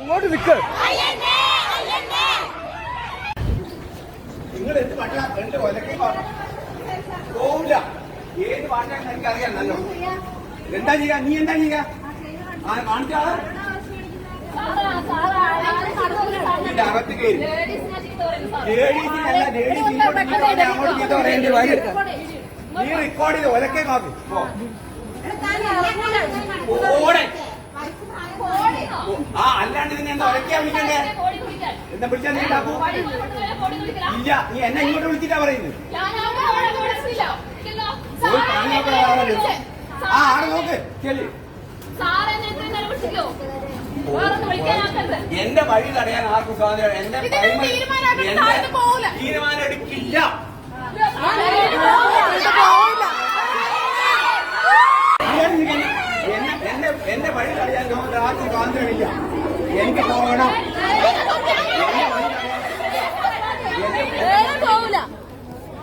അങ്ങോട്ട് നിൽക്ക്. നിങ്ങൾ എന്ത് പാട്ടാ എന്റെ ഒലക്കെ പോവില്ല. ഏത് പാട്ടാണെന്ന് എനിക്കറിയാം നല്ലോ. എന്താ ചെയ്യാ? നീ എന്താ ചെയ്യാ? കാണിച്ചാ ഇതിന്റെ അകത്ത് കയറി ലേഡീസിനല്ല, ലേഡീസ് അങ്ങോട്ട് ചീത്ത പറയേണ്ടി വരും. നീ റെക്കോർഡ് ചെയ്ത് ഒലക്കെ നോക്ക്. ഓടെ അല്ലാണ്ട് ഇതിനെ എന്താ ഒലക്കാ വിളിക്കണ്ടേ? എന്താ വിളിച്ചാ നീ ഉണ്ടാക്കൂ? ഇല്ല, നീ എന്നെ ഇങ്ങോട്ട് വിളിച്ചിട്ടാ പറയുന്നത്. ആടെ നോക്ക് ചെല്ലി. എന്റെ വഴി തടയാൻ ആർക്കും സ്വാതന്ത്ര്യം. എന്റെ തീരുമാനം എടുക്കില്ല. എന്റെ വഴി തടയാൻ നമുക്ക് ആർക്കും സ്വാതന്ത്ര്യമില്ല. എനിക്ക് പോകണം.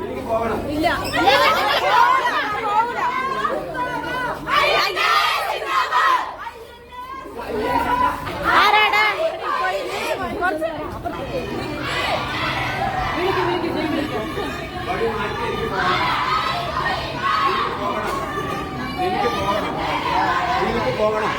എനിക്ക് പോകണം. ഇല്ല പോകണം.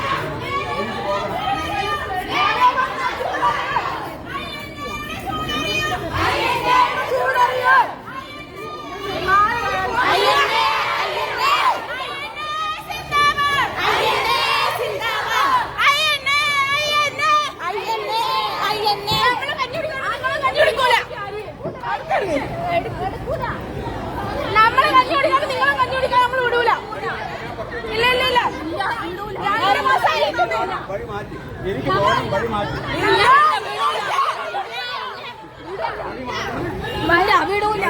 നമ്മളെ കഞ്ഞി കുടിക്കാണ്ട് നിങ്ങളെ കഞ്ഞി കുടിക്കാൻ നമ്മൾ വിടൂല. ഇല്ല ഇല്ല ഇല്ല എനിക്ക് പോകണം. വഴി മാറ്റി വിടൂല.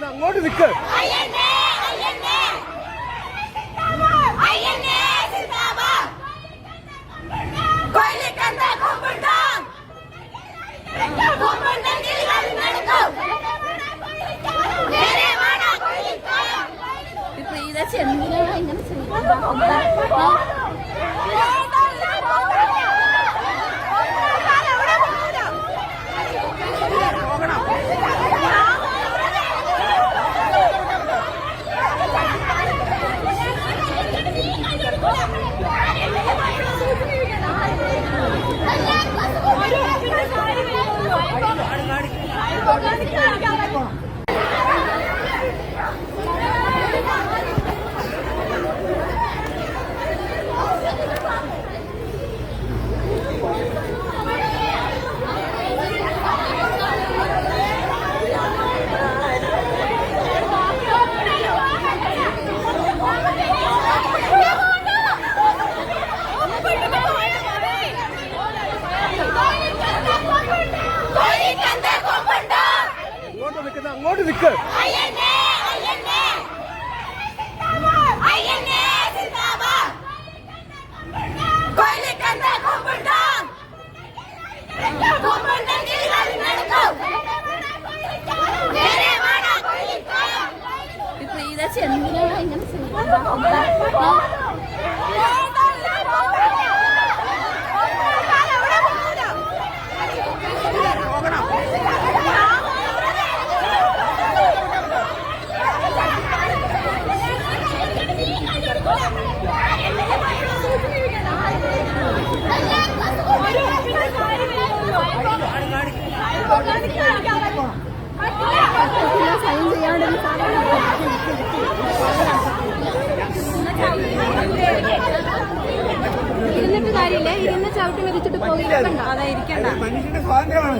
അങ്ങോട്ട് നിൽക്ക്. എന്തിനാ ഇങ്ങനെ അങ്ങോട്ട് നിൽക്ക്. എന്തിനാ ഇങ്ങനെ ഇരുന്നിട്ട് കാര്യമില്ല. ഇരുന്ന് ചവിട്ടി മരിച്ചിട്ട് പോകില്ല. അതായിരിക്കണ്ട. മനുഷ്യന്റെ സ്വാതന്ത്ര്യമാണ്.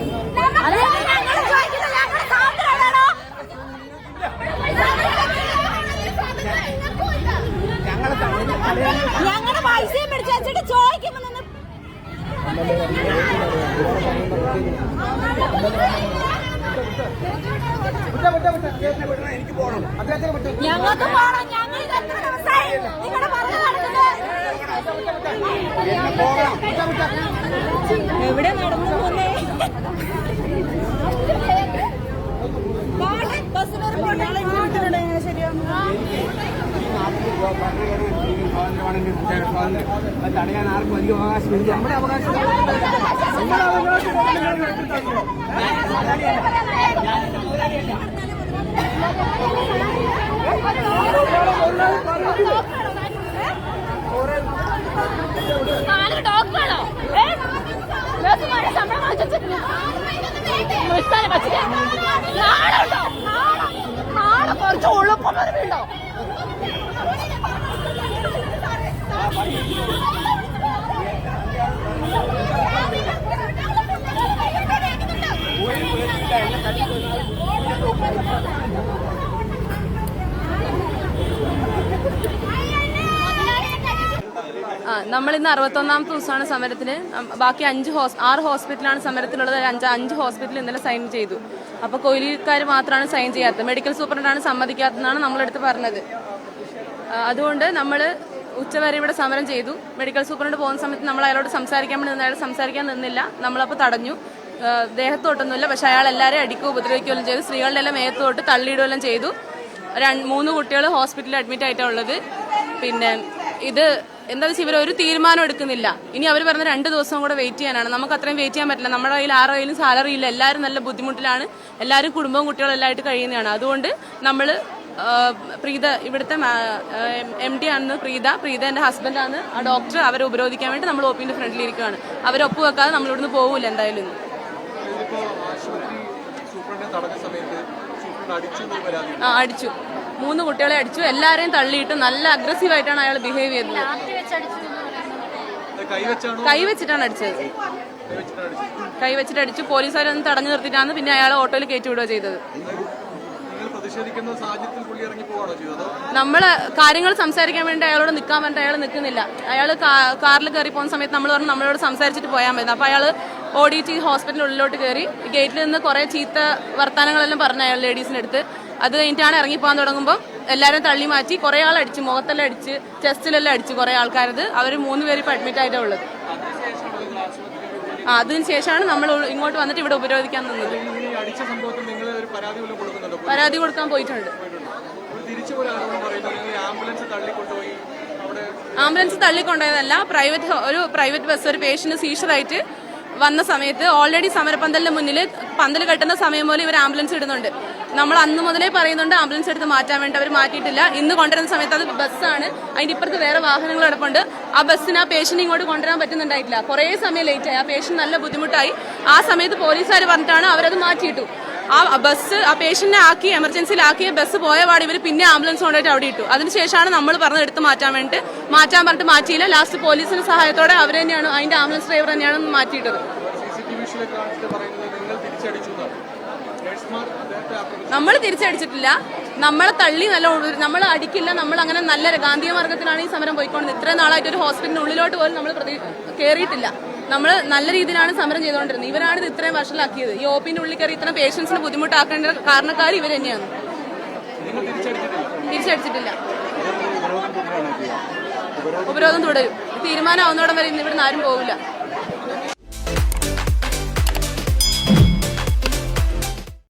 ഞങ്ങളുടെ പൈസയും പിടിച്ചു വെച്ചിട്ട് ചോദിക്കുമ്പോ എനിക്ക് പോകണം. ഞങ്ങൾക്ക് പോകണം. ഞങ്ങൾ ഇത് എത്ര ദിവസമായി നിങ്ങളുടെ പറഞ്ഞു നടക്കുന്നത്? എവിടെ നടന്നു പോന്നേ? തടയാൻ ആർക്കും അധികം അവകാശമില്ല. നമ്മുടെ അവകാശം ഡോക്ടറാണോ? ശമ്പളം നാളെ കുറച്ച് ഉള്ളപ്പൊന്നൊരു വീണ്ടോ? നമ്മൾ ഇന്ന് 61ാമത്തെ ദിവസമാണ് സമരത്തിന്. ബാക്കി 6 ഹോസ്പിറ്റലാണ് സമരത്തിലുള്ളത്. 5 ഹോസ്പിറ്റൽ ഇന്നലെ സൈൻ ചെയ്തു. അപ്പോൾ കൊയിലിക്കാർ മാത്രമാണ് സൈൻ ചെയ്യാത്തത്. മെഡിക്കൽ സൂപ്രണ്ടാണ് സമ്മതിക്കാത്തതെന്നാണ് നമ്മളെടുത്ത് പറഞ്ഞത്. അതുകൊണ്ട് നമ്മൾ ഉച്ചവരെ ഇവിടെ സമരം ചെയ്തു. മെഡിക്കൽ സൂപ്രണ്ട് പോകുന്ന സമയത്ത് നമ്മൾ അയാളോട് സംസാരിക്കാൻ വേണ്ടി നിന്ന് അയാൾ സംസാരിക്കാൻ നിന്നില്ല. നമ്മളപ്പോൾ തടഞ്ഞു. ദേഹത്തോട്ടൊന്നുമില്ല, പക്ഷെ അയാൾ എല്ലാവരെയും അടിക്കുകയോ ഉപദ്രവിക്കുകയും ചെയ്തു. സ്ത്രീകളുടെ എല്ലാം മേത്തോട്ട് തള്ളിയിടുകയെല്ലാം ചെയ്തു. 3 കുട്ടികൾ ഹോസ്പിറ്റലിൽ അഡ്മിറ്റ് ആയിട്ടാണ് ഉള്ളത്. പിന്നെ ഇത് എന്താ വെച്ചാൽ ഇവരൊരു തീരുമാനം എടുക്കുന്നില്ല. ഇനി അവർ പറഞ്ഞ 2 ദിവസം കൂടെ വെയിറ്റ് ചെയ്യാനാണ്. നമുക്ക് അത്രയും വെയിറ്റ് ചെയ്യാൻ പറ്റില്ല. നമ്മുടെ കയ്യിൽ 6 കയ്യിലും സാലറി ഇല്ല. എല്ലാവരും നല്ല ബുദ്ധിമുട്ടിലാണ്. എല്ലാവരും കുടുംബവും കുട്ടികളും എല്ലാമായിട്ട് കഴിയുന്നതാണ്. അതുകൊണ്ട് നമ്മൾ പ്രീത ഇവിടുത്തെ MD ആണ് പ്രീത എൻ്റെ ഹസ്ബൻഡാണ് ആ ഡോക്ടർ. അവരെ ഉപരോധിക്കാൻ വേണ്ടി നമ്മൾ OPന്റെ ഫ്രണ്ടിലിരിക്കുകയാണ്. അവരെ ഒപ്പുവെക്കാതെ നമ്മൾ ഇവിടുന്ന് പോകില്ല എന്തായാലും. അടിച്ചു. 3 കുട്ടികളെ അടിച്ചു. എല്ലാരെയും തള്ളിയിട്ട് നല്ല അഗ്രസീവായിട്ടാണ് അയാൾ ബിഹേവ് ചെയ്തത്. കൈവച്ചിട്ടാണ് അടിച്ചത്. കൈവച്ചിട്ട് അടിച്ചു. പോലീസുകാരൊന്ന് തടഞ്ഞു നിർത്തിയിട്ടാണ് പിന്നെ അയാൾ ഓട്ടോയിൽ കയറ്റിവിടുക ചെയ്തത്. നമ്മള് കാര്യങ്ങൾ സംസാരിക്കാൻ വേണ്ടി അയാളോട് നിൽക്കാൻ പറഞ്ഞിട്ട് അയാൾ നിൽക്കുന്നില്ല. അയാൾ കാറിൽ കയറി പോകുന്ന സമയത്ത് നമ്മൾ പറഞ്ഞു നമ്മളോട് സംസാരിച്ചിട്ട് പോയാൽ മതി. അപ്പൊ അയാൾ ഓടിയിട്ട് ഹോസ്പിറ്റലിന്റെ ഉള്ളിലോട്ട് കയറി ഗേറ്റിൽ നിന്ന് കുറെ ചീത്ത വർത്താനങ്ങളെല്ലാം പറഞ്ഞു അയാൾ ലേഡീസിന്റെ അടുത്ത്. അത് കഴിഞ്ഞിട്ടാണ് ഇറങ്ങിപ്പോകാൻ തുടങ്ങുമ്പോൾ എല്ലാവരും തള്ളി മാറ്റി. കുറെ ആൾ അടിച്ചു, മുഖത്തെല്ലാം അടിച്ച്, ചെസ്റ്റിലെല്ലാം അടിച്ചു കുറെ ആൾക്കാരത്. അവർ 3 പേര് ഇപ്പൊ അഡ്മിറ്റ് ആയിട്ടാണ് ഉള്ളത്. അതിന് ശേഷമാണ് നമ്മൾ ഇങ്ങോട്ട് വന്നിട്ട് ഇവിടെ ഉപരോധിക്കാൻ നിന്നത്. പരാതി കൊടുക്കാൻ പോയിട്ടുണ്ട്. ആംബുലൻസ് തള്ളിക്കൊണ്ടുപോയതല്ല. ഒരു പ്രൈവറ്റ് ബസ് ഒരു പേഷ്യന്റ് സീഷറായിട്ട് വന്ന സമയത്ത് ഓൾറെഡി സമരപന്തലിന്റെ മുന്നിൽ പന്തൽ കെട്ടുന്ന സമയം പോലെ ഇവർ ആംബുലൻസ് ഇടുന്നുണ്ട്. നമ്മൾ അന്ന് മുതലേ പറയുന്നുണ്ട് ആംബുലൻസ് എടുത്ത് മാറ്റാൻ വേണ്ടി. അവർ മാറ്റിയിട്ടില്ല. ഇന്ന് കൊണ്ടുവരുന്ന സമയത്ത് അത് ബസ്സാണ്. അതിന്റെ ഇപ്പുറത്ത് വേറെ വാഹനങ്ങൾ കിടപ്പുണ്ട്. ആ ബസ്സിന് ആ പേഷ്യന്റ് ഇങ്ങോട്ട് കൊണ്ടുവരാൻ പറ്റുന്നുണ്ടായിട്ടില്ല. കുറേ സമയം ലേറ്റായി. ആ പേഷ്യന്റ് നല്ല ബുദ്ധിമുട്ടായി. ആ സമയത്ത് പോലീസുകാർ പറഞ്ഞിട്ടാണ് അവരത് മാറ്റിയിട്ടു. ആ ബസ് ആ പേഷ്യന്റിനെ ആക്കി എമർജൻസിയിലാക്കിയ ബസ് പോയ പാട് ഇവർ പിന്നെ ആംബുലൻസ് കൊണ്ടുപോയിട്ട് അവിടെ ഇട്ടു. അതിനുശേഷമാണ് നമ്മൾ പറഞ്ഞത് എടുത്ത് മാറ്റാൻ പറഞ്ഞിട്ട് മാറ്റിയില്ല. ലാസ്റ്റ് പോലീസിന്റെ സഹായത്തോടെ അവർ തന്നെയാണ് അതിന്റെ ആംബുലൻസ് ഡ്രൈവർ തന്നെയാണ് മാറ്റിയിട്ടത്. നമ്മൾ തിരിച്ചടിച്ചിട്ടില്ല. നമ്മളെ തള്ളി നമ്മൾ അടിക്കില്ല. നമ്മൾ അങ്ങനെ നല്ല ഗാന്ധിയ മാർഗത്തിലാണ് ഈ സമരം പോയിക്കൊണ്ടത്. ഇത്രയും നാളായിട്ട് ഒരു ഹോസ്പിറ്റലിന് ഉള്ളിലോട്ട് പോലും നമ്മൾ കയറിയിട്ടില്ല. നമ്മൾ നല്ല രീതിയിലാണ് സമരം ചെയ്തുകൊണ്ടിരുന്നത്. ഇവരാണിത് ഇത്രയും വഷളാക്കിയത്. ഈ OPന്റെ ഉള്ളിൽ കയറി ഇത്രയും പേഷ്യൻസിന് ബുദ്ധിമുട്ടാക്കേണ്ട കാരണക്കാർ ഇവർ തന്നെയാണ്. തിരിച്ചടിച്ചിട്ടില്ല. ഉപരോധം തുടരും. തീരുമാനമാവുന്നോടം വരെ ഇന്ന് ഇവിടുന്ന് ആരും പോവില്ല.